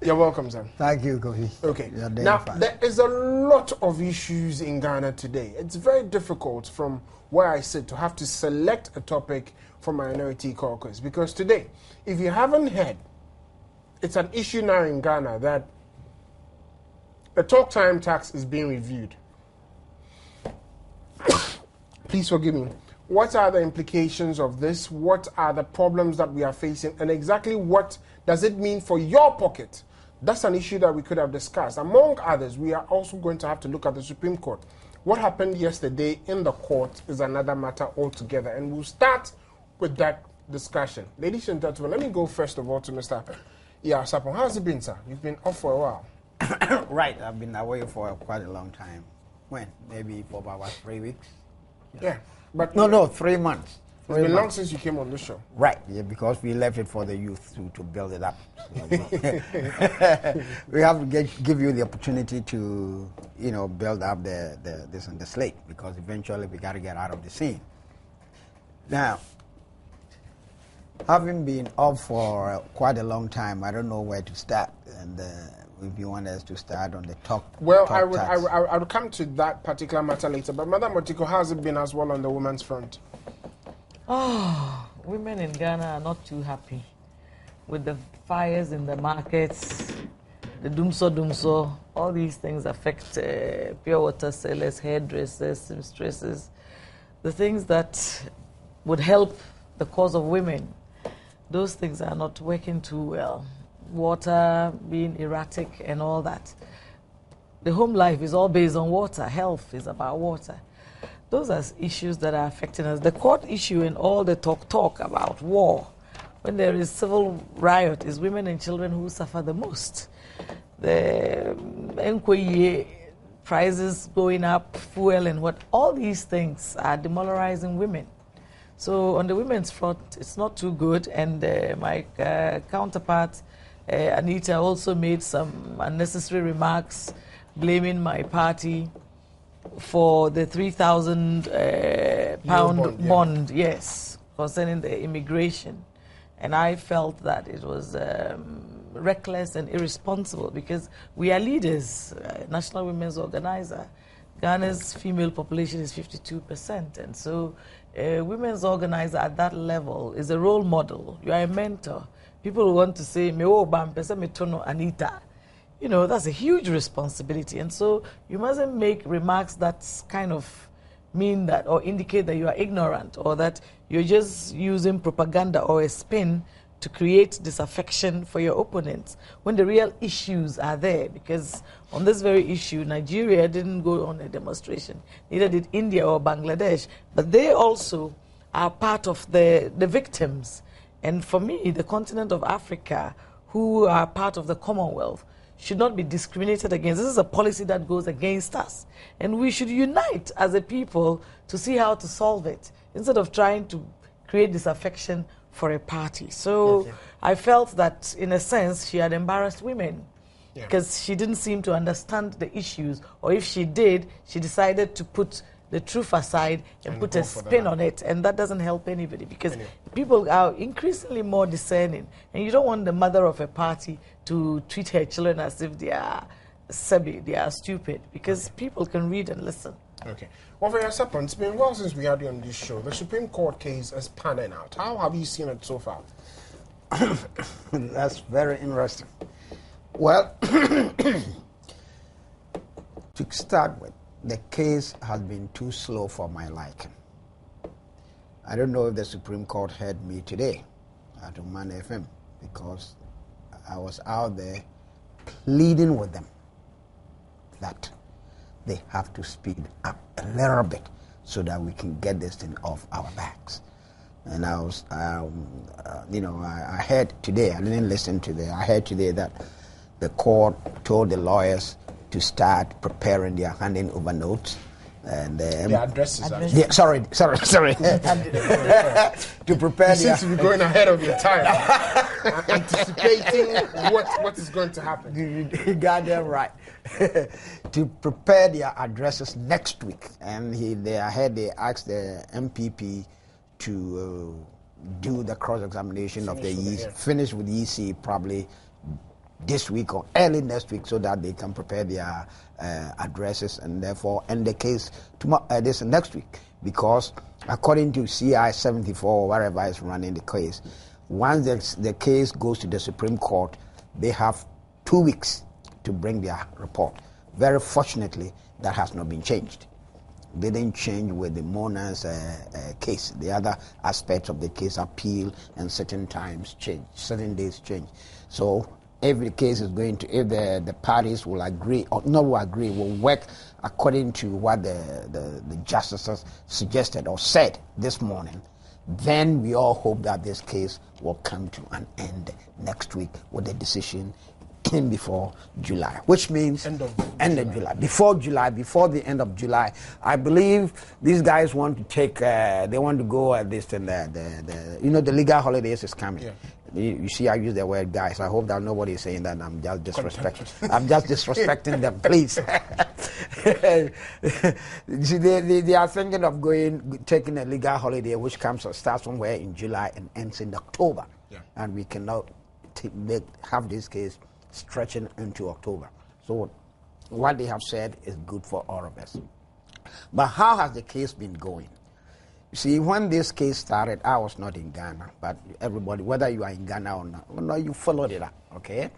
You're welcome, sir. Thank you, Kofi. Okay. Now, there is a lot of issues in Ghana today. It's very difficult from where I sit to have to select a topic for Minority Caucus, because today, if you haven't heard, it's an issue now in Ghana that the talk time tax is being reviewed. Please forgive me. What are the implications of this? What are the problems that we are facing? And exactly what does it mean for your pocket? That's an issue that we could have discussed. Among others, we are also going to have to look at the Supreme Court. What happened yesterday in the court is another matter altogether. And we'll start with that discussion. Ladies and gentlemen, let me go first of all to Mr. Sapon. How's it been, sir? You've been off for a while. Right, I've been away for quite a long time. When? Maybe for about 3 weeks? Yeah. But no, 3 months. It's been long since you came on the show. Right, yeah, because we left it for the youth to build it up. So we have to give you the opportunity to, build up the slate, because eventually we got to get out of the scene. Now, having been off for quite a long time, I don't know where to start. And if you want us to start on the talk. Well, talk I would come to that particular matter later. But Madam Otiko, how's it been as well on the women's front? Oh, women in Ghana are not too happy with the fires in the markets, the dumso. All these things affect pure water sellers, hairdressers, seamstresses. The things that would help the cause of women, those things are not working too well. Water being erratic and all that. The home life is all based on water. Health is about water. Those are issues that are affecting us. The court issue and all the talk about war, when there is civil riot, is women and children who suffer the most. The prices going up, fuel and all these things are demoralizing women. So on the women's front, it's not too good. And my counterpart, Anita, also made some unnecessary remarks blaming my party for the 3,000 pound bond, yes, concerning the immigration. And I felt that it was reckless and irresponsible, because we are leaders. National Women's Organizer, Ghana's female population is 52%. And so women's organizer at that level is a role model. You are a mentor. People want to say, me o bampesa me tono Anita. That's a huge responsibility. And so you mustn't make remarks that kind of mean that or indicate that you are ignorant, or that you're just using propaganda or a spin to create disaffection for your opponents, when the real issues are there. Because on this very issue, Nigeria didn't go on a demonstration, neither did India or Bangladesh, but they also are part of the victims. And for me, the continent of Africa, who are part of the Commonwealth, should not be discriminated against. This is a policy that goes against us. And we should unite as a people to see how to solve it, instead of trying to create disaffection for a party. So yes, I felt that, in a sense, she had embarrassed women, because she didn't seem to understand the issues. Or if she did, she decided to put the truth aside and put a spin on it, and that doesn't help anybody, because people are increasingly more discerning, and you don't want the mother of a party to treat her children as if they are stupid, because people can read and listen. Okay. Well, for your support, it's been well since we had you on this show. The Supreme Court case is panning out. How have you seen it so far? That's very interesting. Well, to start with, the case has been too slow for my liking. I don't know if the Supreme Court heard me today at Oman FM, because I was out there pleading with them that they have to speed up a little bit so that we can get this thing off our backs. And I was, I heard today, I didn't listen to I heard today that the court told the lawyers to start preparing their handing over notes and the addresses. Yeah, sorry. To prepare. You seem to be going ahead of your time, anticipating what is going to happen. You got that right. To prepare their addresses next week, and they asked the MPP to do the cross-examination of the EC, finish with EC probably this week or early next week so that they can prepare their addresses and therefore end the case tomorrow, this next week. Because according to CI 74 or wherever is running the case, once the case goes to the Supreme Court, they have 2 weeks to bring their report. Very fortunately, that has not been changed. They didn't change with the Mona's case. The other aspects of the case, appeal and certain times change, certain days change. So every case is going to, if the parties will agree or not will agree, will work according to what the justices suggested or said this morning, then we all hope that this case will come to an end next week with a decision in before July, which means end of July. Before the end of July. I believe these guys want to take, they want to go at this and the legal holidays is coming. Yeah. You see, I use the word guys. I hope that nobody is saying that I'm just disrespecting. I'm just disrespecting them, please. See, they are thinking of taking a legal holiday, which starts somewhere in July and ends in October. Yeah. And we cannot have this case stretching into October. So what they have said is good for all of us. But how has the case been going? You see, when this case started, I was not in Ghana, but everybody, whether you are in Ghana or not, you followed it up, okay?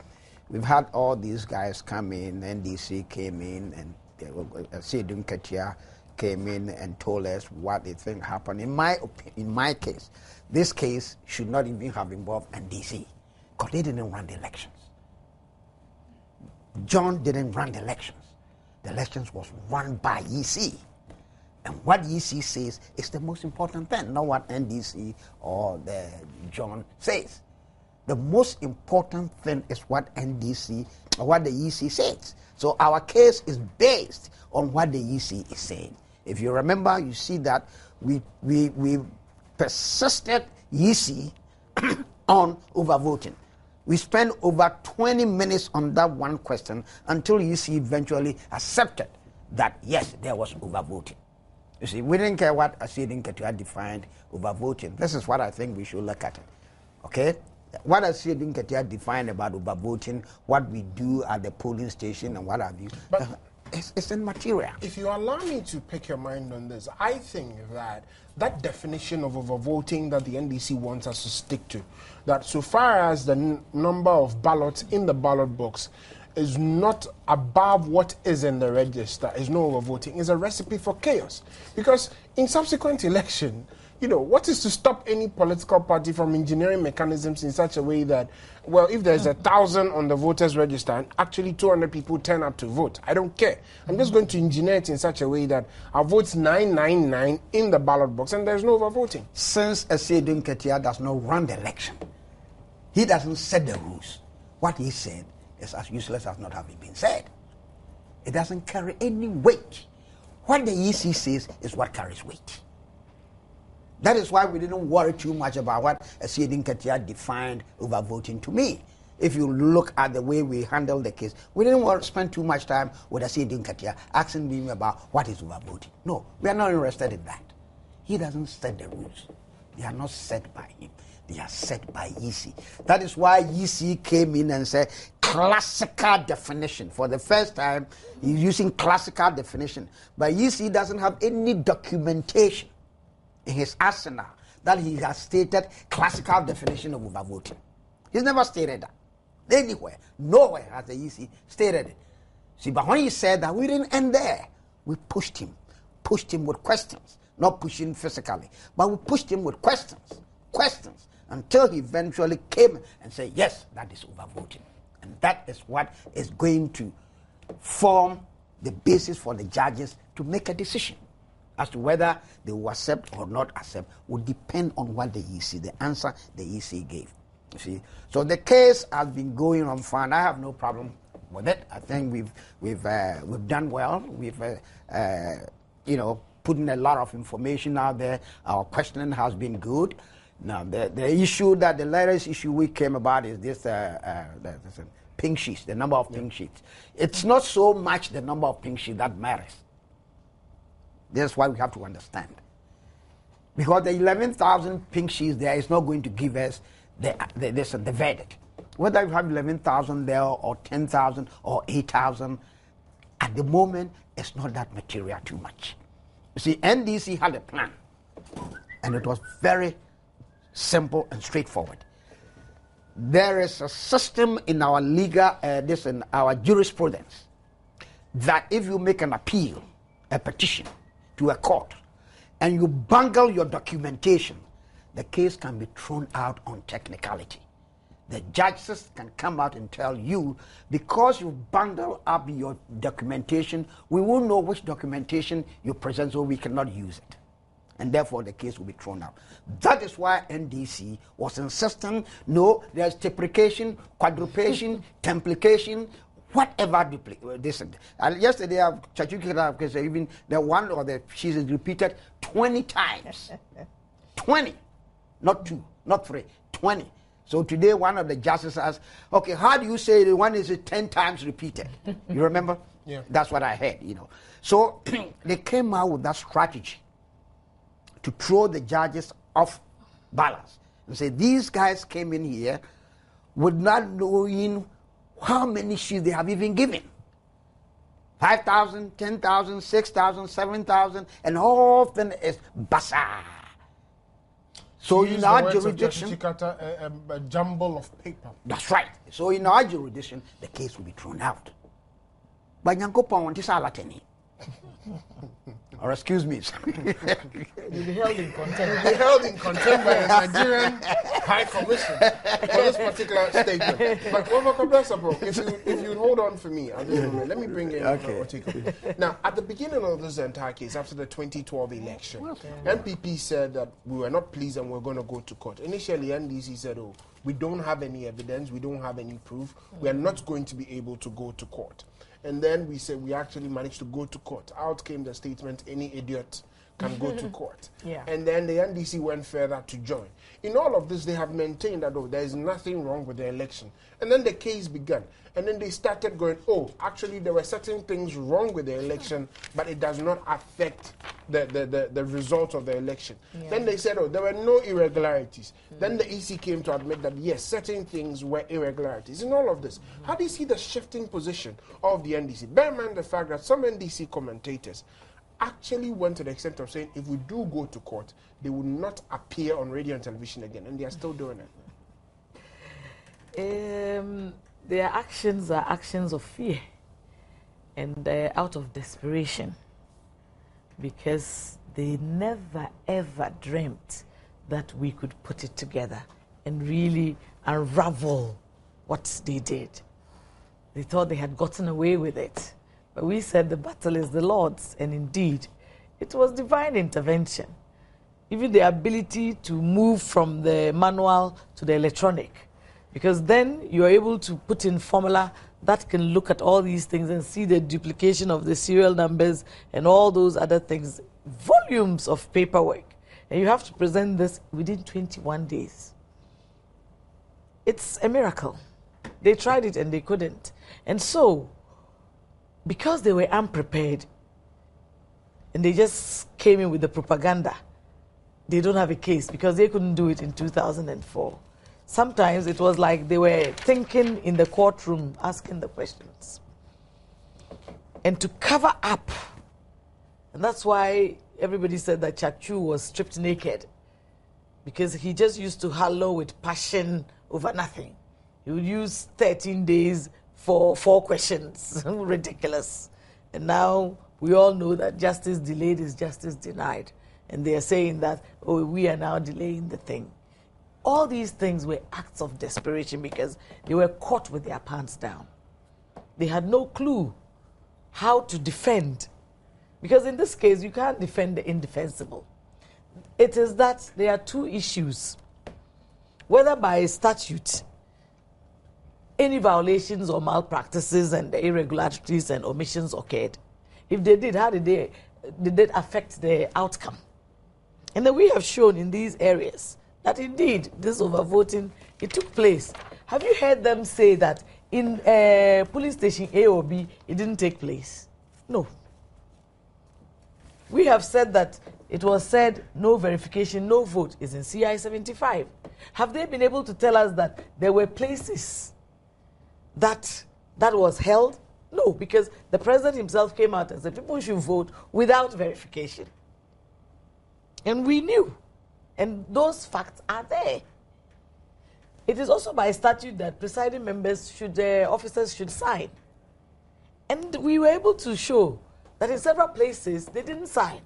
We've had all these guys come in, NDC came in, and Sedun Ketia came in and told us what they think happened. In my case, this case should not even have involved NDC, because they didn't run the elections. John didn't run the elections. The elections was run by EC. And what EC says is the most important thing, not what NDC or the John says. The most important thing is what NDC or what the EC says. So our case is based on what the EC is saying. If you remember, you see that we persisted EC on overvoting. We spent over 20 minutes on that one question until EC eventually accepted that, yes, there was overvoting. You see, we didn't care what Asidin Ketua defined overvoting. This is what I think we should look at it. Okay? What Asidin Ketua defined about overvoting, what we do at the polling station and what have you, but it's in material. If you allow me to pick your mind on this, I think that definition of overvoting that the NDC wants us to stick to, that so far as the number of ballots in the ballot box is not above what is in the register, is no overvoting, is a recipe for chaos. Because in subsequent election, what is to stop any political party from engineering mechanisms in such a way that, well, if there's 1,000 on the voters register and actually 200 people turn up to vote, I don't care. I'm just going to engineer it in such a way that our vote's 999 in the ballot box and there's no overvoting. Since Asidun Ketia does not run the election, he doesn't set the rules. What he said is as useless as not having been said. It doesn't carry any weight. What the EC says is what carries weight. That is why we didn't worry too much about what Asidin Ketia defined overvoting to me. If you look at the way we handled the case, we didn't spend too much time with Asidin Ketia asking him about what is overvoting. No, we are not interested in that. He doesn't set the rules. They are not set by him. They are set by EC. That is why EC came in and said classical definition. For the first time, he's using classical definition. But EC doesn't have any documentation in his arsenal that he has stated classical definition of overvoting. He's never stated that. Anywhere, nowhere has the EC stated it. See, but when he said that, we didn't end there. We pushed him with questions. Not pushing physically, but we pushed him with questions, until he eventually came and said, yes, that is overvoting. And that is what is going to form the basis for the judges to make a decision. As to whether they will accept or not accept will depend on what the EC, the answer the EC gave. You see, so the case has been going on fine. I have no problem with it. I think we've done well. We've putting a lot of information out there. Our questioning has been good. Now the issue that the latest issue we came about is this pink sheets, the number of pink sheets. It's not so much the number of pink sheets that matters. That's why we have to understand. Because the 11,000 pink sheets there is not going to give us the verdict. whether you have 11,000 there or 10,000 or 8,000, at the moment, it's not that material too much. You see, NDC had a plan, and it was very simple and straightforward. There is a system in our legal, in our jurisprudence, that if you make an appeal, a petition to a court, and you bungle your documentation, the case can be thrown out on technicality. The judges can come out and tell you, because you bundle up your documentation, we won't know which documentation you present, so we cannot use it. And therefore, the case will be thrown out. That is why NDC was insisting, no, there's triplication, quadruplication, templication, whatever this. Yesterday, even the one or the she's repeated 20 times. 20, not 2, not 3, 20. So today, one of the justices asked, okay, how do you say the one is 10 times repeated? You remember? Yeah. That's what I heard, you know. So they came out with that strategy to throw the judges off balance and say, these guys came in here with not knowing how many sheets they have even given. 5,000, 10,000, 6,000, 7,000, and all of them is bazaar. So in our jurisdiction, a jumble of paper. That's right. So in our jurisdiction, the case will be thrown out. But Nyankopon this alateni. Or excuse me. You'll be held in contempt. Be held in contempt by the Nigerian High Commission for this particular statement. But if you hold on for me at this moment, let me bring in Otiko. Now, at the beginning of this entire case, after the 2012 election, NPP said that we were not pleased and we're going to go to court. Initially, NDC said, oh, we don't have any evidence, we don't have any proof, we are not going to be able to go to court. And then we said we actually managed to go to court. Out came the statement, any idiot can go to court. Yeah. And then the NDC went further to join. In all of this, they have maintained that, oh, there is nothing wrong with the election. And then the case began. And then they started going, oh, actually, there were certain things wrong with the election, but it does not affect the result of the election. Yeah. Then they said, oh, there were no irregularities. Then the EC came to admit that, yes, certain things were irregularities. In all of this, how do you see the shifting position of the NDC? Bear in mind the fact that some NDC commentators actually went to the extent of saying if we do go to court, they will not appear on radio and television again, and they are still doing it. Their actions are actions of fear and out of desperation, because they never ever dreamt that we could put it together and really unravel what they did. They thought they had gotten away with it. But we said the battle is the Lord's, and indeed, it was divine intervention. Even the ability to move from the manual to the electronic, because then you're able to put in formula that can look at all these things and see the duplication of the serial numbers and all those other things, volumes of paperwork. And you have to present this within 21 days. It's a miracle. They tried it and they couldn't. And so, because they were unprepared and they just came in with the propaganda, they don't have a case because they couldn't do it in 2004. Sometimes it was like they were thinking in the courtroom, asking the questions. And to cover up, and that's why everybody said that Chachu was stripped naked, because he just used to hollow with passion over nothing. He would use 13 days for 4 questions. Ridiculous. And now we all know that justice delayed is justice denied. And they are saying that, oh, we are now delaying the thing. All these things were acts of desperation because they were caught with their pants down. They had no clue how to defend. Because in this case, you can't defend the indefensible. It is that there are 2 issues. Whether by statute, any violations or malpractices and irregularities and omissions occurred. If they did, how did it affect the outcome? And then we have shown in these areas that indeed this overvoting, it took place. Have you heard them say that in police station A or B, it didn't take place? No. We have said that it was said no verification, no vote is in CI 75. Have they been able to tell us that there were places that was held? No, because the president himself came out and said people should vote without verification. And we knew. And those facts are there. It is also by statute that presiding members officers should sign. And we were able to show that in several places they didn't sign.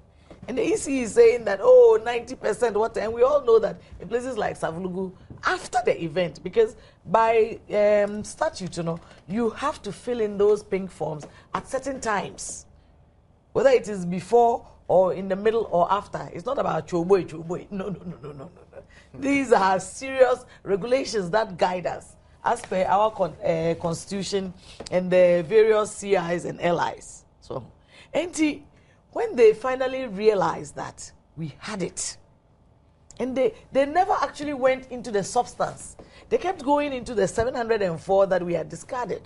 And the EC is saying that, 90% what, and we all know that in places like Savulugu, after the event, because by statute, you have to fill in those pink forms at certain times, whether it is before or in the middle or after. It's not about choboy. No. These are serious regulations that guide us as per our constitution and the various CIs and LIs. So, when they finally realized that we had it, and they never actually went into the substance. They kept going into the 704 that we had discarded.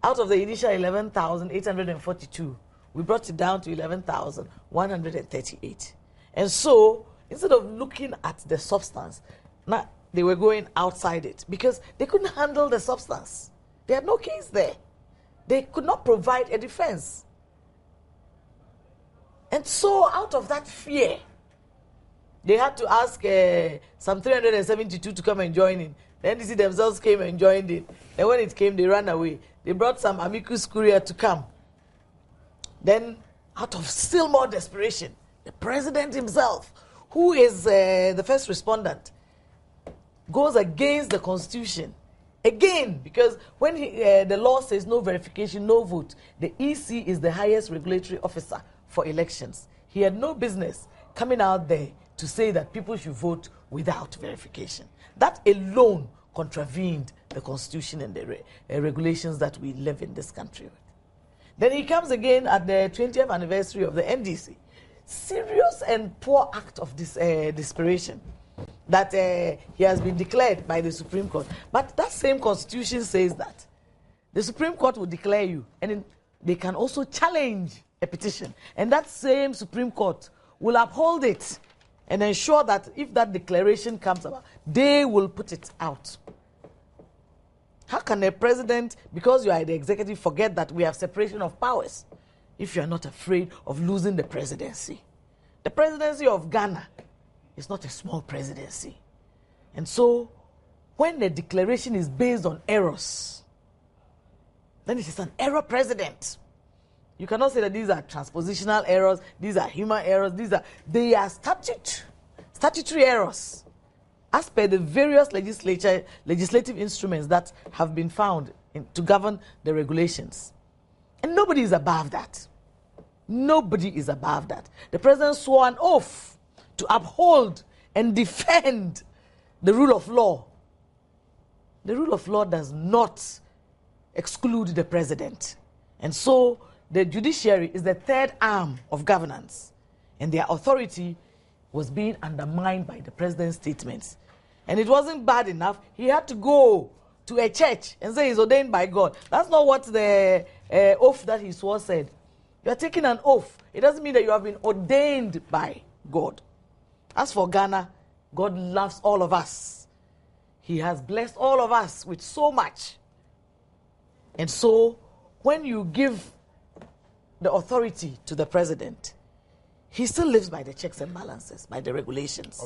Out of the initial 11,842, we brought it down to 11,138. And so, instead of looking at the substance, now they were going outside it because they couldn't handle the substance. They had no case there. They could not provide a defense. And so, out of that fear, they had to ask some 372 to come and join in. The NDC themselves came and joined in. And when it came, they ran away. They brought some amicus curiae to come. Then, out of still more desperation, the president himself, who is the first respondent, goes against the constitution. Again, because when the law says no verification, no vote, the EC is the highest regulatory officer for elections. He had no business coming out there to say that people should vote without verification. That alone contravened the constitution and the regulations that we live in this country with. Then he comes again at the 20th anniversary of the NDC. Serious and poor act of desperation that he has been declared by the Supreme Court. But that same constitution says that the Supreme Court will declare you, and they can also challenge a petition. And that same Supreme Court will uphold it and ensure that if that declaration comes about, they will put it out. How can a president, because you are the executive, forget that we have separation of powers if you are not afraid of losing the presidency? The presidency of Ghana is not a small presidency. And so, when the declaration is based on errors, then it is an error president. You cannot say that these are transpositional errors, these are human errors, they are statutory errors, as per the various legislative instruments that have been found to govern the regulations. And nobody is above that. Nobody is above that. The president swore an oath to uphold and defend the rule of law. The rule of law does not exclude the president. And so, the judiciary is the third arm of governance, and their authority was being undermined by the president's statements. And it wasn't bad enough. He had to go to a church and say he's ordained by God. That's not what the oath that he swore said. You are taking an oath. It doesn't mean that you have been ordained by God. As for Ghana, God loves all of us. He has blessed all of us with so much. And so, when you give the authority to the president, he still lives by the checks and balances, by the regulations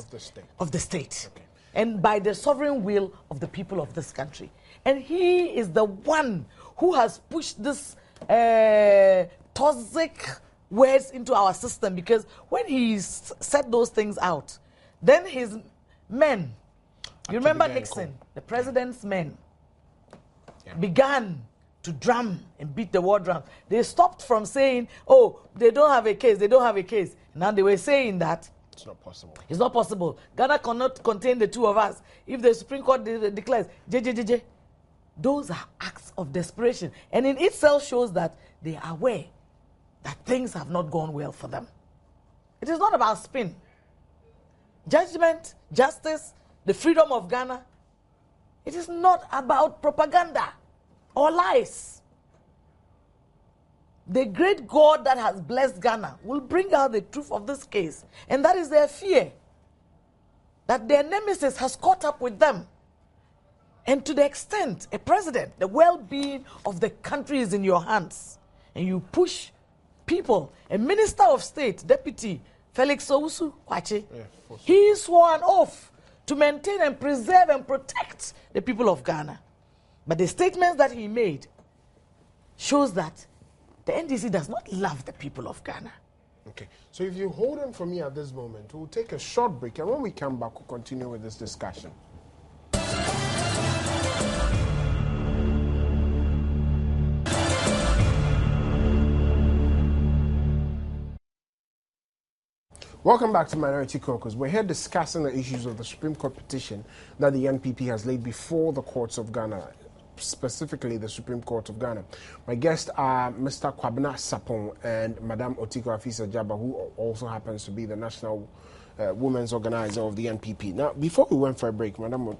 of the state. Okay. And by the sovereign will of the people of this country. And he is the one who has pushed this toxic words into our system, because when he set those things out, then his men, you remember Nixon, the president's men, began to drum and beat the war drum. They stopped from saying, they don't have a case, they don't have a case. Now they were saying that it's not possible. It's not possible. Ghana cannot contain the two of us. If the Supreme Court declares, those are acts of desperation. And in itself shows that they are aware that things have not gone well for them. It is not about spin. Judgment, justice, the freedom of Ghana, it is not about propaganda or lies. the great God that has blessed Ghana will bring out the truth of this case. And that is their fear, that their nemesis has caught up with them. And to the extent, a president, the well-being of the country is in your hands, and you push people, a minister of state, Deputy Felix Owusu Kwache, he swore an oath to maintain and preserve and protect the people of Ghana. But the statements that he made shows that the NDC does not love the people of Ghana. Okay, so if you hold on for me at this moment, we'll take a short break, and when we come back, we'll continue with this discussion. Welcome back to Minority Caucus. We're here discussing the issues of the Supreme Court petition that the NPP has laid before the courts of Ghana, specifically the Supreme Court of Ghana. My guests are Mr. Kwabena Sapong and Madame Otiko Afisa-Jaba, who also happens to be the National Women's Organizer of the NPP. Now, before we went for a break, Madame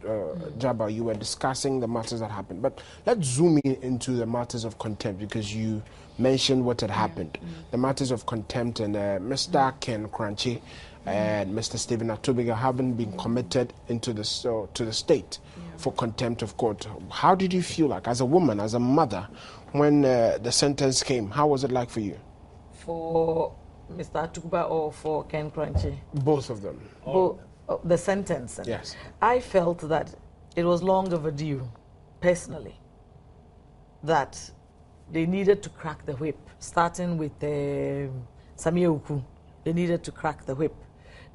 Jaba, you were discussing the matters that happened, but let's zoom in into the matters of contempt, because you mentioned what had happened. The matters of contempt, and Mr. Ken Kranchi and Mr. Stephen Atubiga haven't been committed into the to the state for contempt of court. How did you feel like, as a woman, as a mother, when the sentence came? How was it like for you? For Mr. Atubiga or for Ken Kranchi? Both of them. The sentence. Yes. I felt that it was long overdue, personally, that they needed to crack the whip, starting with Samia Uku. They needed to crack the whip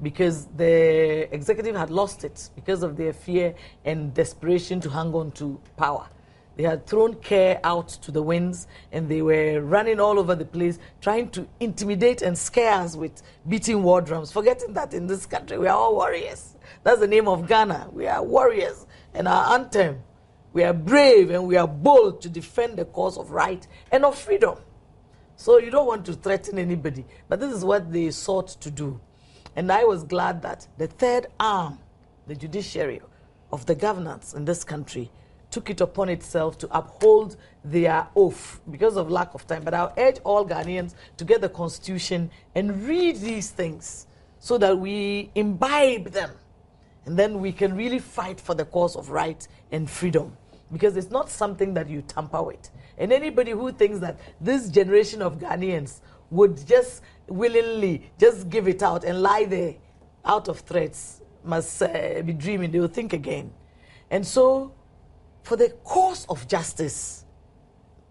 because the executive had lost it because of their fear and desperation to hang on to power. They had thrown care out to the winds, and they were running all over the place, trying to intimidate and scare us with beating war drums, forgetting that in this country we are all warriors. That's the name of Ghana. We are warriors, and our anthem, we are brave and we are bold to defend the cause of right and of freedom. So you don't want to threaten anybody, but this is what they sought to do. And I was glad that the third arm, the judiciary of the governance in this country, took it upon itself to uphold their oath because of lack of time. But I'll urge all Ghanaians to get the Constitution and read these things so that we imbibe them. And then we can really fight for the cause of right and freedom, because it's not something that you tamper with. And anybody who thinks that this generation of Ghanaians would just willingly just give it out and lie there out of threats must be dreaming. They will think again. And so, for the cause of justice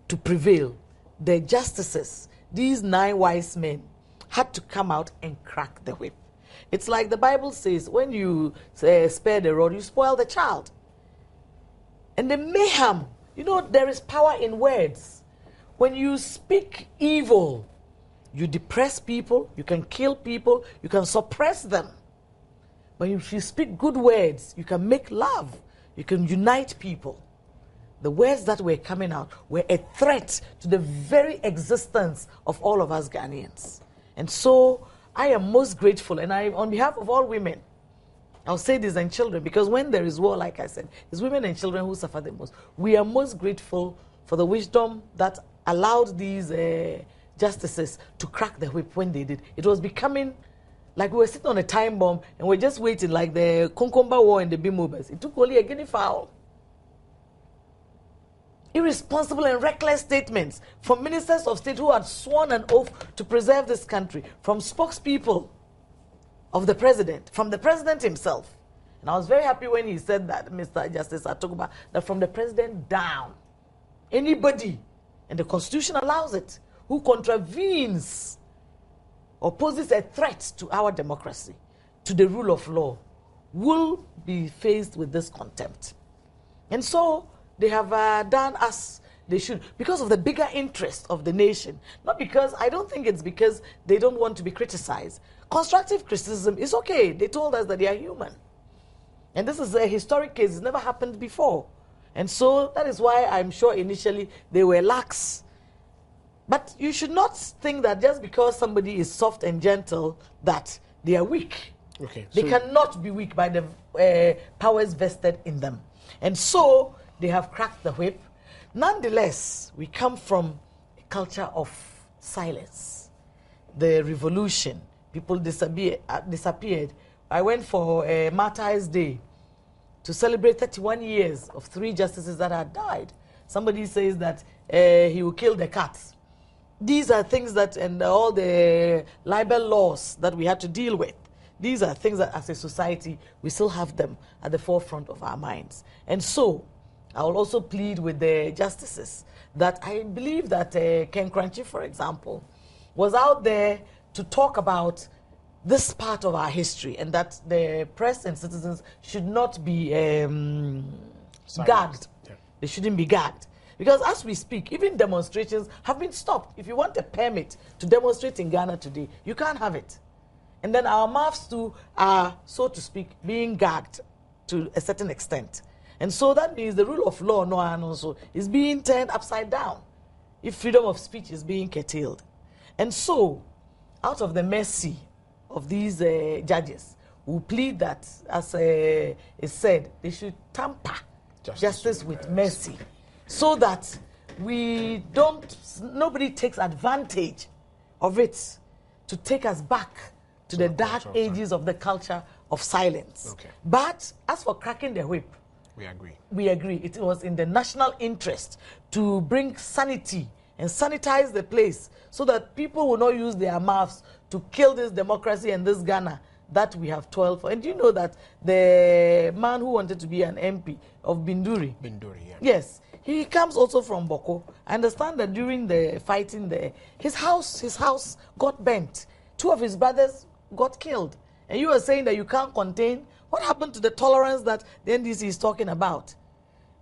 to prevail, the justices, these 9 wise men, had to come out and crack the whip. It's like the Bible says, when you spare the rod, you spoil the child. And the mayhem, you know, there is power in words. When you speak evil, you depress people, you can kill people, you can suppress them. But if you speak good words, you can make love, you can unite people. The words that were coming out were a threat to the very existence of all of us Ghanaians. And so I am most grateful, and I, on behalf of all women, I'll say this, and children, because when there is war, like I said, it's women and children who suffer the most. We are most grateful for the wisdom that allowed these justices to crack the whip when they did. It was becoming like we were sitting on a time bomb, and we're just waiting, like the Konkomba War and the Bimobas. It took only a guinea fowl. Irresponsible and reckless statements from ministers of state who had sworn an oath to preserve this country, from spokespeople of the president, from the president himself. And I was very happy when he said that, Mr. Justice Atubiga, that from the president down, anybody, and the Constitution allows it, who contravenes or poses a threat to our democracy, to the rule of law, will be faced with this contempt. And so they have done as they should, because of the bigger interest of the nation. Not because, I don't think it's because they don't want to be criticized. Constructive criticism is okay. They told us that they are human. And this is a historic case. It's never happened before. And so that is why I'm sure initially they were lax. But you should not think that just because somebody is soft and gentle that they are weak. Okay, they cannot be weak by the powers vested in them. And so they have cracked the whip. Nonetheless, we come from a culture of silence. The revolution, people disappeared. I went for a Martyrs' Day to celebrate 31 years of 3 justices that had died. Somebody says that he will kill the cats. These are things that, and all the libel laws that we had to deal with, these are things that as a society, we still have them at the forefront of our minds. And so, I will also plead with the justices that I believe that Ken Kranchi, for example, was out there to talk about this part of our history, and that the press and citizens should not be gagged. Yeah. They shouldn't be gagged. Because as we speak, even demonstrations have been stopped. If you want a permit to demonstrate in Ghana today, you can't have it. And then our mouths too are, so to speak, being gagged to a certain extent. And so that means the rule of law, no and also, is being turned upside down if freedom of speech is being curtailed. And so, out of the mercy of these judges, who plead that, as is said, they should tamper justice with mercy, so that nobody takes advantage of it to take us back to the dark ages of the culture of silence. Okay. But as for cracking the whip, we agree. We agree. It was in the national interest to bring sanity and sanitize the place so that people will not use their mouths to kill this democracy and this Ghana that we have toiled for. And do you know that the man who wanted to be an MP of Binduri? Binduri, yeah. Yes. He comes also from Boko. I understand that during the fighting there, his house got burnt. 2 of his brothers got killed. And you are saying that you can't contain. What happened to the tolerance that the NDC is talking about?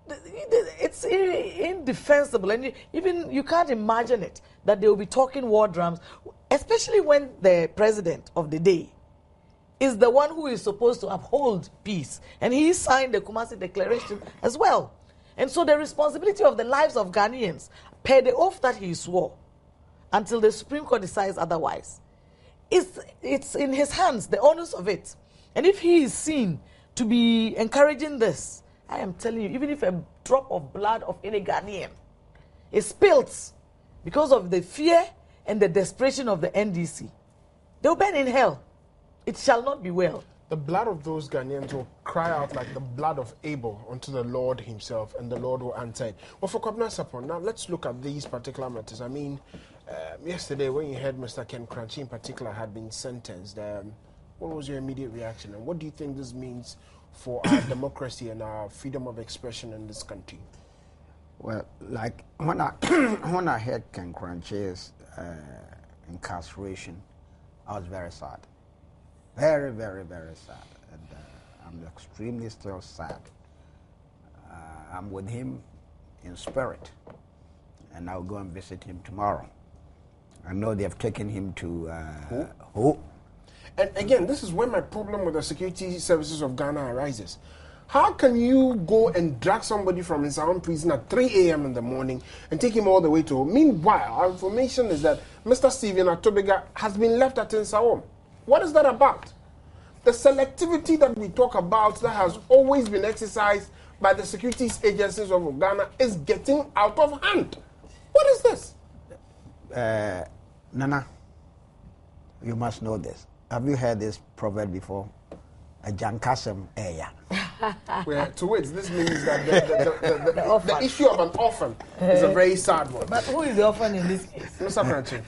It's indefensible, and even you can't imagine it, that they will be talking war drums, especially when the president of the day is the one who is supposed to uphold peace. And he signed the Kumasi Declaration as well. And so the responsibility of the lives of Ghanaians, per the oath that he swore, until the Supreme Court decides otherwise, it's in his hands, the onus of it. And if he is seen to be encouraging this, I am telling you, even if a drop of blood of any Ghanaian is spilled because of the fear and the desperation of the NDC, they will burn in hell. It shall not be well. The blood of those Ghanaians will cry out like the blood of Abel unto the Lord himself, and the Lord will answer it. Well, for Kwabena Sapon, now let's look at these particular matters. I mean, yesterday when you heard Mr. Ken Kranchi in particular had been sentenced, what was your immediate reaction, and what do you think this means for our democracy and our freedom of expression in this country? Well, like when I when I heard Ken Kranchi's incarceration, I was very sad. Very, very, very sad. And I'm extremely still sad. I'm with him in spirit, and I'll go and visit him tomorrow. I know they have taken him to who? And again, this is where my problem with the security services of Ghana arises. How can you go and drag somebody from his own prison at 3 a.m. in the morning and take him all the way to home? Meanwhile, our information is that Mr. Stephen Atobiga has been left at Nsawam. What is that about? The selectivity that we talk about that has always been exercised by the security agencies of Ghana is getting out of hand. What is this? Nana, you must know this. Have you heard this proverb before? A jankasem eya. Well, to which this means that the issue of an orphan is a very sad one. But who is the orphan in this case? Mr. Kranchi.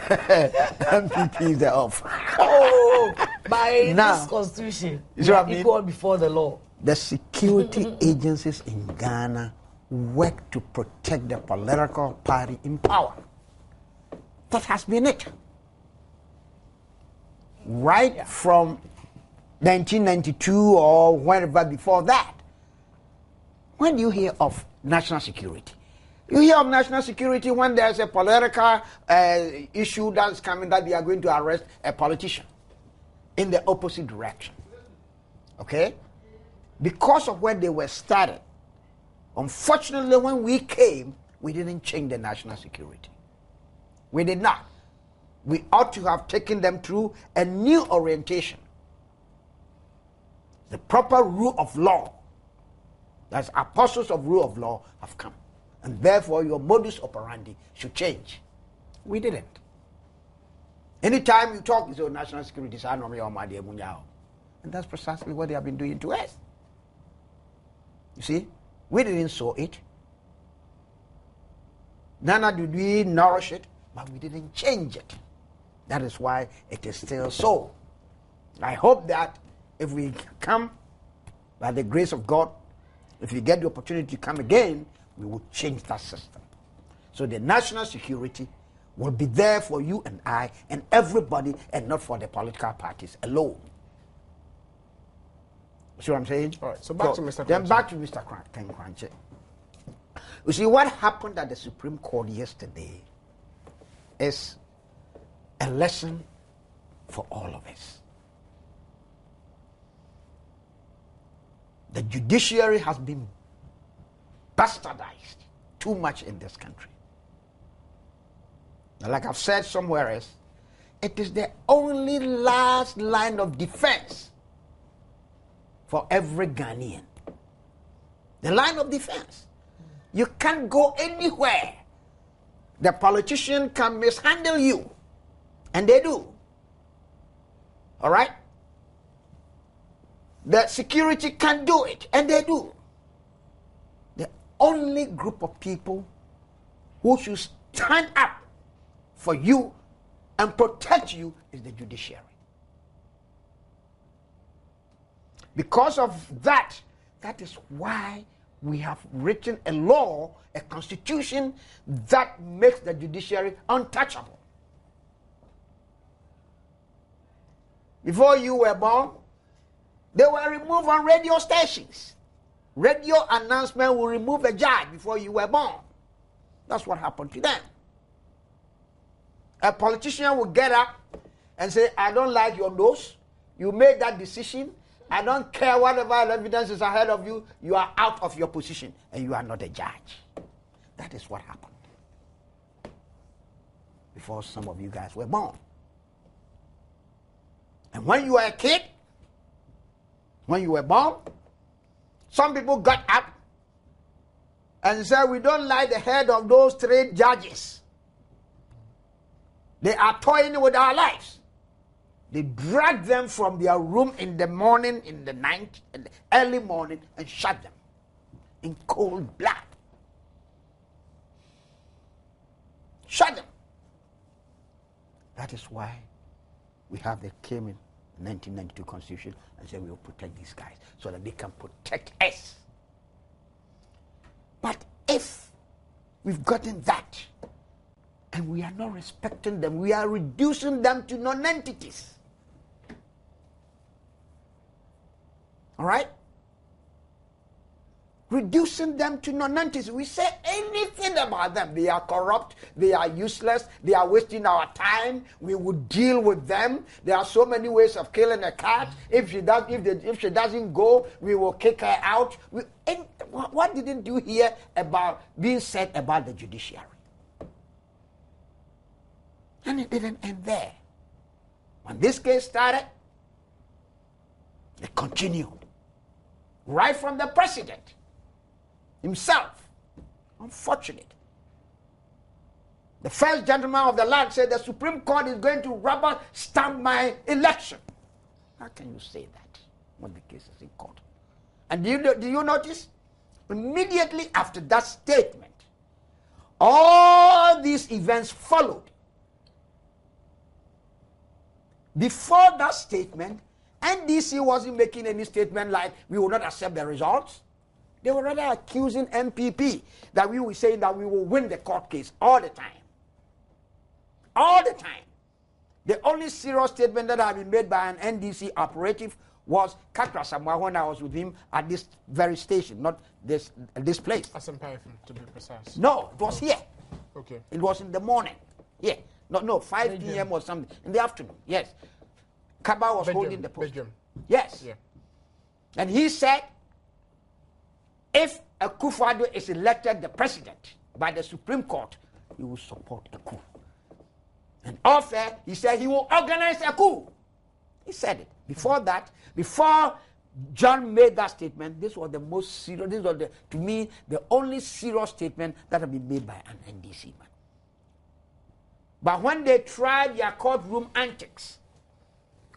MPP is the orphan. Oh, by this constitution, you are equal before the law. The security agencies in Ghana work to protect the political party in power. That has been it. Right from 1992 or whenever before that. When do you hear of national security? You hear of national security when there's a political issue that's coming that they are going to arrest a politician in the opposite direction. Okay? Because of where they were started. Unfortunately, when we came, we didn't change the national security. We did not. We ought to have taken them through a new orientation. The proper rule of law, as apostles of rule of law, have come. And therefore, your modus operandi should change. We didn't. Anytime you talk, you say, national security, and that's precisely what they have been doing to us. You see, we didn't sow it. Neither did we nourish it, but we didn't change it. That is why it is still so. I hope that if we come, by the grace of God, if we get the opportunity to come again, we will change that system. So the national security will be there for you and I and everybody, and not for the political parties alone. See what I'm saying? All right, so back to Mr. Then back to Mr. Kranche. You see, what happened at the Supreme Court yesterday is a lesson for all of us. The judiciary has been bastardized too much in this country. Now, like I've said somewhere else, it is the only last line of defense for every Ghanaian. The line of defense. You can't go anywhere. The politician can mishandle you. And they do. All right? The security can do it. And they do. The only group of people who should stand up for you and protect you is the judiciary. Because of that, that is why we have written a law, a constitution that makes the judiciary untouchable. Before you were born, they were removed on radio stations. Radio announcement will remove a judge before you were born. That's what happened to them. A politician will get up and say, I don't like your nose. You made that decision. I don't care whatever evidence is ahead of you. You are out of your position and you are not a judge. That is what happened before some of you guys were born. And when you were a kid, when you were born, some people got up and said, we don't like the head of those 3 judges. They are toying with our lives. They drag them from their room in the morning, in the night, in the early morning, and shut them in cold blood. Shut them. That is why we have the came in 1992 Constitution and said we will protect these guys so that they can protect us. But if we've gotten that and we are not respecting them, we are reducing them to non-entities. All right? Reducing them to non-entities. We say anything about them. They are corrupt. They are useless. They are wasting our time. We would deal with them. There are so many ways of killing a cat. If she doesn't go, we will kick her out. What didn't you hear about being said about the judiciary? And it didn't end there. When this case started, it continued. Right from the president himself. Unfortunate. The first gentleman of the land said the Supreme Court is going to rubber stamp my election. How can you say that when the case is in court? And do you notice? Immediately after that statement, all these events followed. Before that statement, NDC wasn't making any statement like we will not accept the results. They were rather accusing MPP that we were saying that we will win the court case all the time. All the time. The only serious statement that had been made by an NDC operative was Kakra Samoa when I was with him at this very station, not this place. Asampaifu, to be precise. No, it was here. Okay. It was in the morning. Yeah. No, 5 p.m. or something. In the afternoon, yes. Kaba was holding the post. Yes. Yeah. And he said, if a Akufo-Addo is elected the president by the Supreme Court, he will support a coup. And also, he said he will organize a coup. He said it. Before that, before John made that statement, this was the most serious, this was to me, the only serious statement that had been made by an NDC man. But when they try their courtroom antics,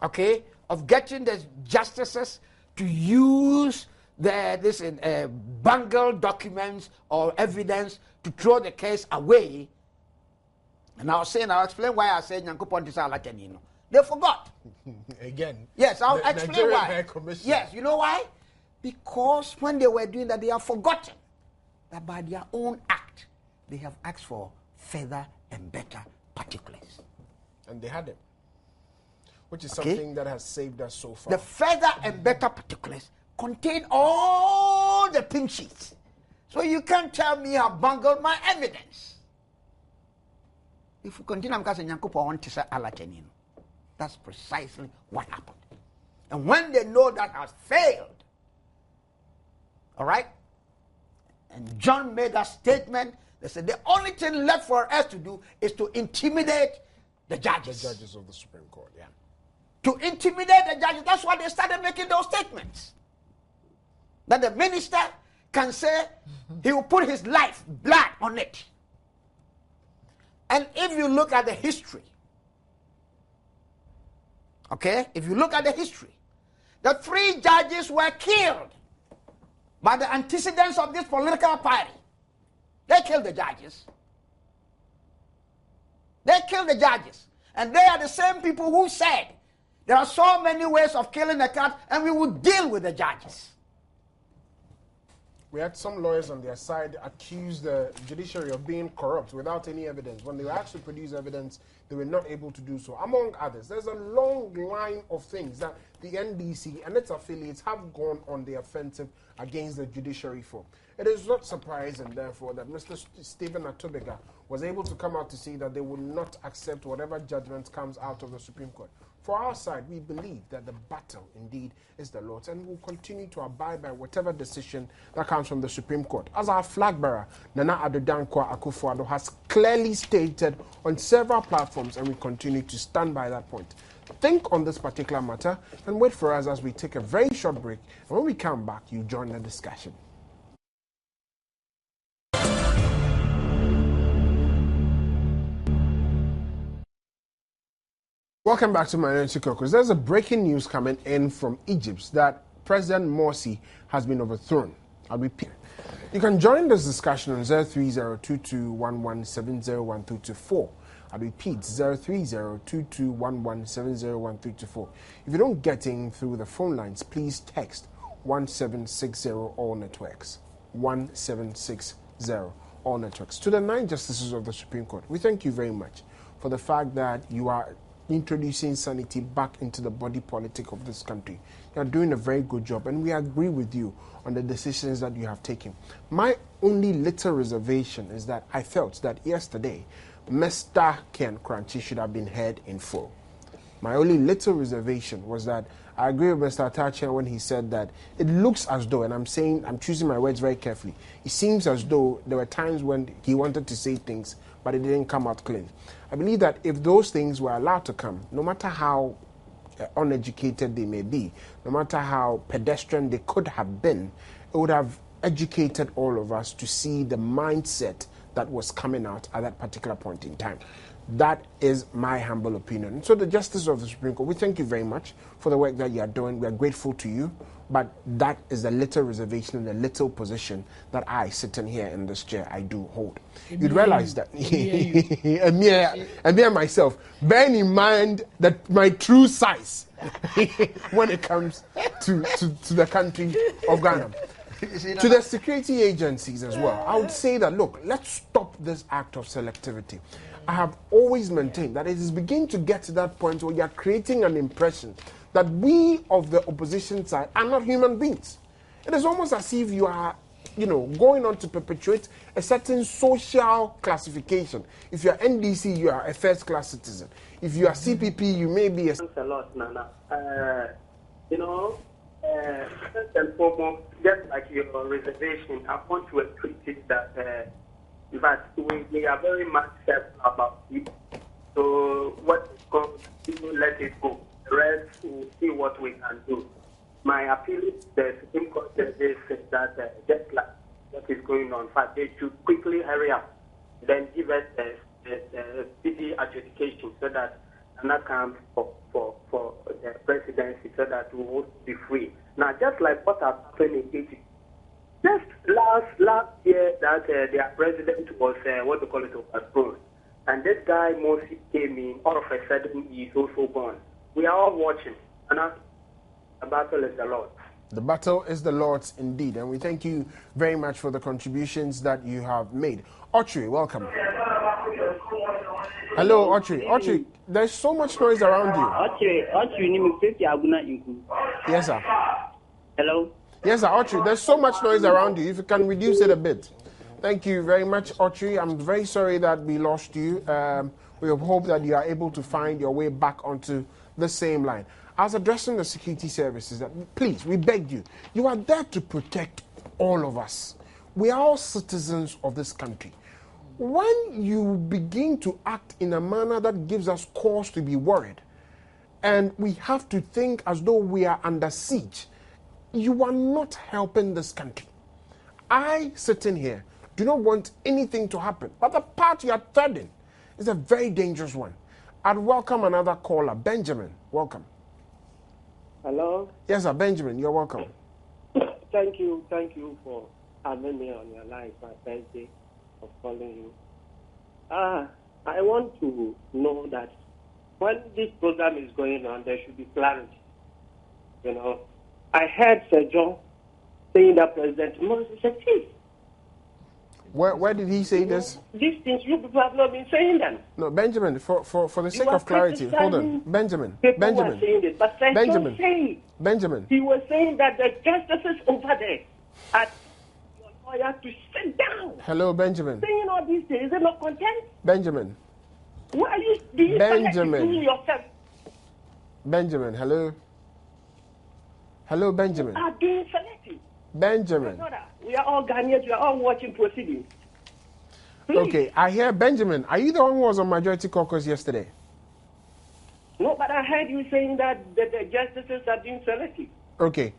okay, of getting the justices to use this bungled documents or evidence to throw the case away, and I'll explain why I said Nyankopon Tisalachanino. They forgot. Again. Yes, I'll explain Nigerian why. Yes, you know why? Because when they were doing that, they have forgotten that by their own act, they have asked for further and better particulars. And they had them. Which is something that has saved us so far. The further and better particulars contain all the pink sheets. So you can't tell me I bungled my evidence. If we continue, I'm going to say that's precisely what happened. And when they know that has failed, all right, and John made that statement, they said the only thing left for us to do is to intimidate the judges. The judges of the Supreme Court, yeah. To intimidate the judges. That's why they started making those statements. That the minister can say he will put his life, blood on it. And if you look at the history, okay, if you look at the history, the 3 judges were killed by the antecedents of this political party. They killed the judges. They killed the judges. And they are the same people who said there are so many ways of killing a cat and we will deal with the judges. We had some lawyers on their side accuse the judiciary of being corrupt without any evidence. When they were asked to produce evidence, they were not able to do so, among others. There's a long line of things that the NDC and its affiliates have gone on the offensive against the judiciary for. It is not surprising, therefore, that Mr. Stephen Atobega was able to come out to say that they will not accept whatever judgment comes out of the Supreme Court. For our side, we believe that the battle, indeed, is the Lord's, and we'll continue to abide by whatever decision that comes from the Supreme Court. As our flag bearer, Nana Addo Dankwa Akufo-Addo, has clearly stated on several platforms, and we continue to stand by that point. Think on this particular matter, and wait for us as we take a very short break, and when we come back, you join the discussion. Welcome back to Minority Caucus. There's a breaking news coming in from Egypt that President Morsi has been overthrown. I'll repeat. You can join this discussion on 0302211701324. I'll repeat, 0302211701324. If you don't get in through the phone lines, please text 1760 all networks. 1760 all networks. To the 9 justices of the Supreme Court, we thank you very much for the fact that you are introducing sanity back into the body politic of this country. You are doing a very good job, and we agree with you on the decisions that you have taken. My only little reservation is that I felt that yesterday, Mr. Ken Kranchi should have been heard in full. My only little reservation was that I agree with Mr. Atache when he said that it looks as though, and I'm choosing my words very carefully, it seems as though there were times when he wanted to say things, but it didn't come out clean. I believe that if those things were allowed to come, no matter how uneducated they may be, no matter how pedestrian they could have been, it would have educated all of us to see the mindset that was coming out at that particular point in time. That is my humble opinion. So the Justice of the Supreme Court, we thank you very much for the work that you are doing. We are grateful to you, but that is the little reservation and the little position that I, sitting here in this chair, I do hold. You'd realize that, and me myself, bearing in mind that my true size when it comes to the country of Ghana. To the security agencies as well, I would say that, look, let's stop this act of selectivity. I have always maintained that it is beginning to get to that point where you are creating an impression that we of the opposition side are not human beings. It is almost as if you are, going on to perpetuate a certain social classification. If you are NDC, you are a first-class citizen. If you are CPP, you may be a... Thanks a lot, Nana. First and foremost, just like your reservation, I want to appreciate that, in fact, we are very much careful about it. So what is going to let it go. The rest, we'll see what we can do. My appeal is the Supreme Court judges that just like what is going on, in fact, they should quickly hurry up, then give us speedy adjudication so that another comes for the presidency so that we will be free. Now, just like what happened in Egypt, just last year that their president was overthrown, and this guy Morsi came in. All of a sudden, he's also gone. We are all watching, and the battle is the Lord's. The battle is the Lord's indeed, and we thank you very much for the contributions that you have made. Autrey, welcome. Hello, Autrey. Autrey, there's so much noise around you. Yes, sir. Hello. Yes, sir, Autrey, there's so much noise around you. If you can reduce it a bit. Thank you very much, Autrey. I'm very sorry that we lost you. We hope that you are able to find your way back onto the same line. I was addressing the security services that, please, we beg you. You are there to protect all of us. We are all citizens of this country. When you begin to act in a manner that gives us cause to be worried, and we have to think as though we are under siege, you are not helping this country. I, sitting here, do not want anything to happen, but the path you are treading is a very dangerous one. I'd welcome another caller. Benjamin, welcome. Hello. Yes, sir, Benjamin, you're welcome. Thank you for having me on your line. My first day of calling you. I want to know that when this program is going on, there should be clarity. You know, I heard Sir John saying that President Morsi is a thief. Where did he say this? These things you people have not been saying them. No, Benjamin, for the sake of clarity, hold on. Benjamin. Were saying this, but Sir John said, Benjamin. He was saying that the justices over there at your lawyer to sit down. Hello, Benjamin. Saying all these things, is it not content? Benjamin. Why are you Benjamin. yourself? Benjamin, hello. Hello, Benjamin. You are being selective. Benjamin. We are all Ghanaians. We are all watching proceedings. Please. Okay, I hear Benjamin. Are you the one who was on Majority Caucus yesterday? No, but I heard you saying that the justices are being selective. Okay.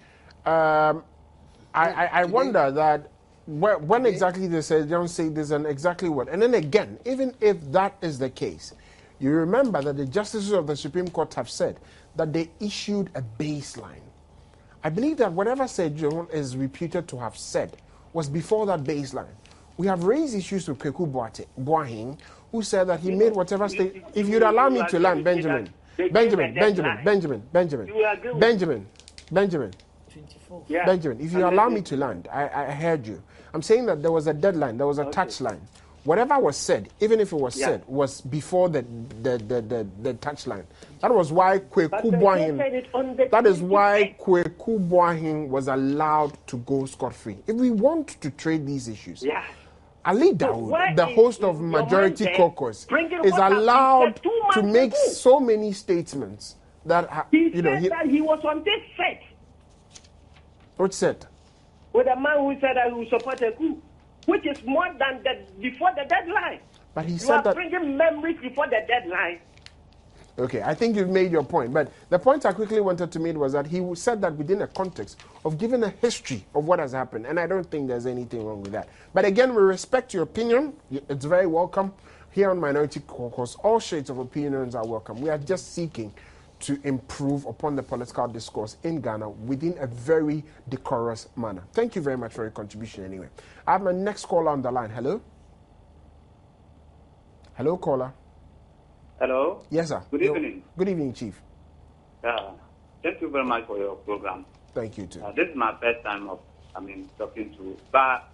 I wonder that when exactly they said, don't say this and exactly what. And then again, even if that is the case, you remember that the justices of the Supreme Court have said that they issued a baseline. I believe that whatever Sir John is reputed to have said was before that baseline. We have raised issues with Kweku Boahing, who said that he made whatever state. If you'd allow me to land, Benjamin. 24. Yeah. Benjamin, if you allow me to land, I heard you. I'm saying that there was a deadline, there was a touchline. Whatever was said, even if it was said, was before the touchline. That was why Kweku Boahing was allowed to go scot-free. If we want to trade these issues, Ali Dawood, the host of Majority Caucus, is allowed to make so many statements that he said that he was on this set. What set? With a man who said that he would support a coup, which is more than before the deadline. But he said that bringing memories before the deadline. Okay, I think you've made your point. But the point I quickly wanted to make was that he said that within a context of giving a history of what has happened. And I don't think there's anything wrong with that. But again, we respect your opinion. It's very welcome. Here on Minority Caucus, all shades of opinions are welcome. We are just seeking to improve upon the political discourse in Ghana within a very decorous manner. Thank you very much for your contribution anyway. I have my next caller on the line. Hello? Hello, caller. Hello? Yes, sir. Good evening. Good evening, Chief. Thank you very much for your program. Thank you, too. This is my first time of, talking to. But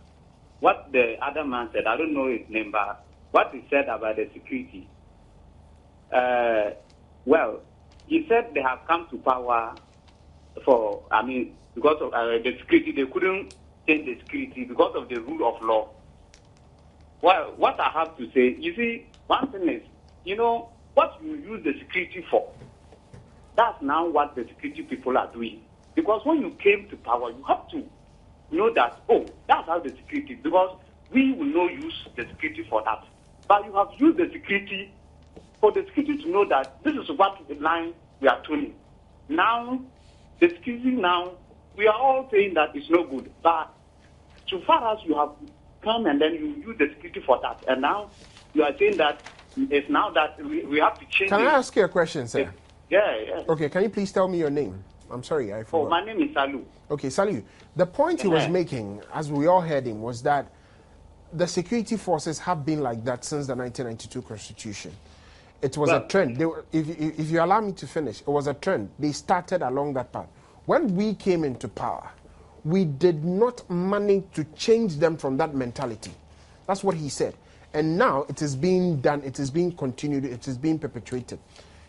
what the other man said, I don't know his name, but what he said about the security, well, he said they have come to power because of the security. They couldn't change the security because of the rule of law. Well, what I have to say, you see, one thing is, what you use the security for, that's now what the security people are doing. Because when you came to power, you have to know that, that's how the security, because we will not use the security for that. But you have used the security for the security to know that this is what the line we are tuning. Now, the security now, we are all saying that it's no good. But so far as you have come and then you use the security for that, and now you are saying that it's now that we have to change. Can I ask you a question, sir? Yeah. Okay, can you please tell me your name? I'm sorry, I forgot. Oh, my name is Salu. Okay, Salu. The point he was making, as we all heard him, was that the security forces have been like that since the 1992 Constitution. It was a trend. If you allow me to finish, it was a trend. They started along that path. When we came into power, we did not manage to change them from that mentality. That's what he said. And now it is being done, it is being continued, it is being perpetuated.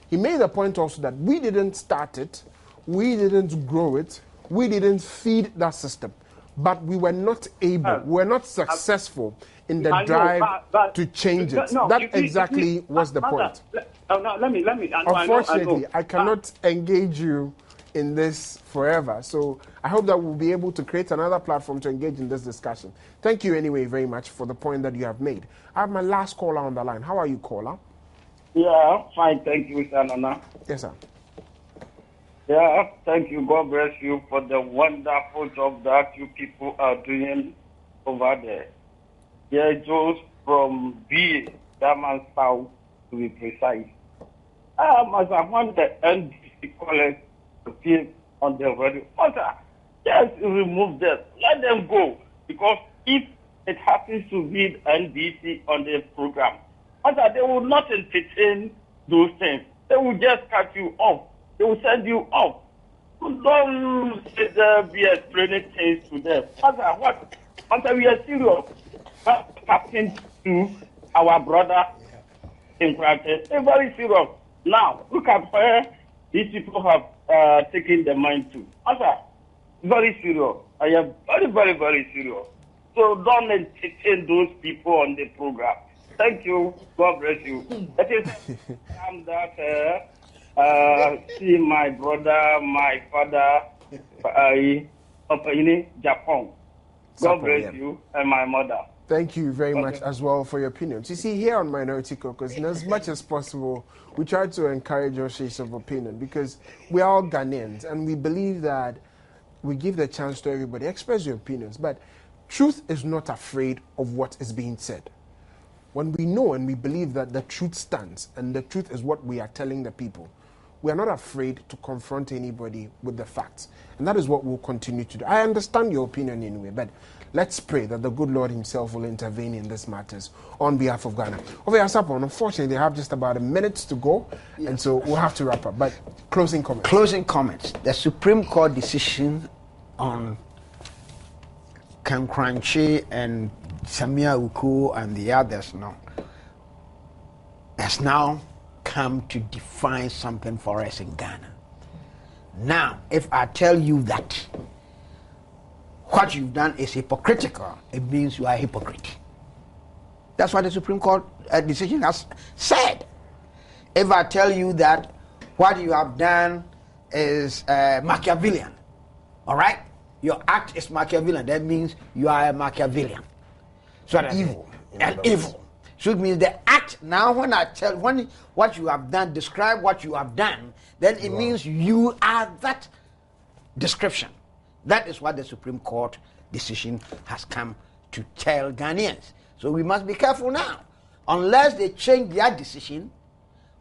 He made the point also that we didn't start it, we didn't grow it, we didn't feed that system. But we were not able, we were not successful in the drive to change it. That exactly was the point. Let me. Unfortunately, I cannot engage you in this forever. So I hope that we'll be able to create another platform to engage in this discussion. Thank you anyway very much for the point that you have made. I have my last caller on the line. How are you, caller? Yeah, fine. Thank you, Sanana. Yes, sir. Yeah, thank you. God bless you for the wonderful job that you people are doing over there. Yeah, Joe from B, Daman South, to be precise. I want the NDC college to appear on the radio. Just remove them. Let them go. Because if it happens to be NDC on the program, they will not entertain those things. They will just cut you off. They will send you off. Don't be explaining things to them. We are serious. What happened to our brother in Kraken? They're very serious. Now, look at where these people have taken their mind to. Very serious. I am very, very, very serious. So don't entertain those people on the program. Thank you. God bless you. That is see my brother, my father, in Japan. God bless you and my mother. Thank you very much as well for your opinions. You see, here on Minority Caucus, as much as possible, we try to encourage your shades of opinion because we are all Ghanaians and we believe that we give the chance to everybody. Express your opinions, but truth is not afraid of what is being said. When we know and we believe that the truth stands and the truth is what we are telling the people, we are not afraid to confront anybody with the facts. And that is what we'll continue to do. I understand your opinion anyway, but let's pray that the good Lord himself will intervene in these matters on behalf of Ghana. Unfortunately, they have just about a minute to go, and so we'll have to wrap up. But closing comments. Closing comments. The Supreme Court decision on Kankranchi and Samia Uku and the others has now come to define something for us in Ghana. Now, if I tell you that what you've done is hypocritical, it means you are a hypocrite. That's what the Supreme Court decision has said. If I tell you that what you have done is Machiavellian, all right? Your act is Machiavellian, that means you are a Machiavellian. So evil. And evil. So it means the act, now when what you have done, describe what you have done, then it means you are that description. That is what the Supreme Court decision has come to tell Ghanaians. So we must be careful now. Unless they change their decision,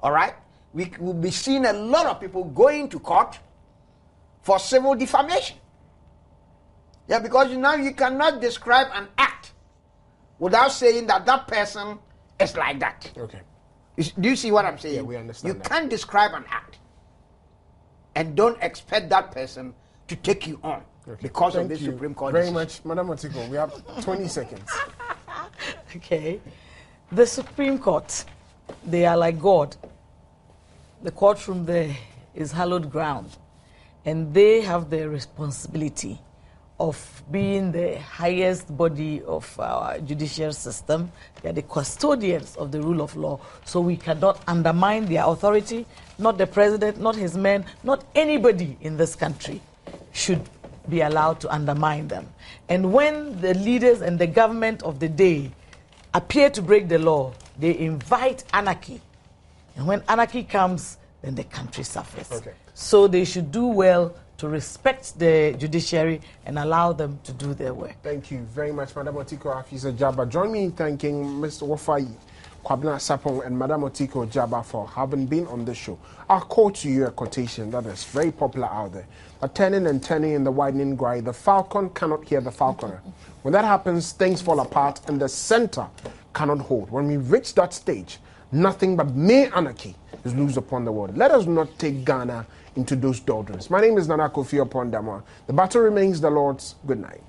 all right, we will be seeing a lot of people going to court for civil defamation. Yeah, because now you cannot describe an act without saying that that person is like that. Okay. Do you see what I'm saying? Yeah, we understand. You can't describe an act and don't expect that person to take you on because of the Supreme Court very decision. much, Madam Otiko. We have 20 seconds. Okay. The Supreme Court, they are like God. The courtroom there is hallowed ground. And they have the responsibility of being the highest body of our judicial system. They are the custodians of the rule of law. So we cannot undermine their authority. Not the president, not his men, not anybody in this country should be allowed to undermine them. And when the leaders and the government of the day appear to break the law, they invite anarchy. And when anarchy comes, then the country suffers. Okay. So they should do well to respect the judiciary and allow them to do their work. Thank you very much, Madam Otiko Afisa Jabba. Join me in thanking Mr. Wafai Kwabena Sapong and Madam Otiko Jaba for having been on the show. I'll quote to you a quotation that is very popular out there. A turning and turning in the widening gray, the falcon cannot hear the falconer. When that happens, things fall apart and the center cannot hold. When we reach that stage, nothing but mere anarchy is loose upon the world. Let us not take Ghana into those doldrums. My name is Nana Kofi Opondama. The battle remains the Lord's. Good night.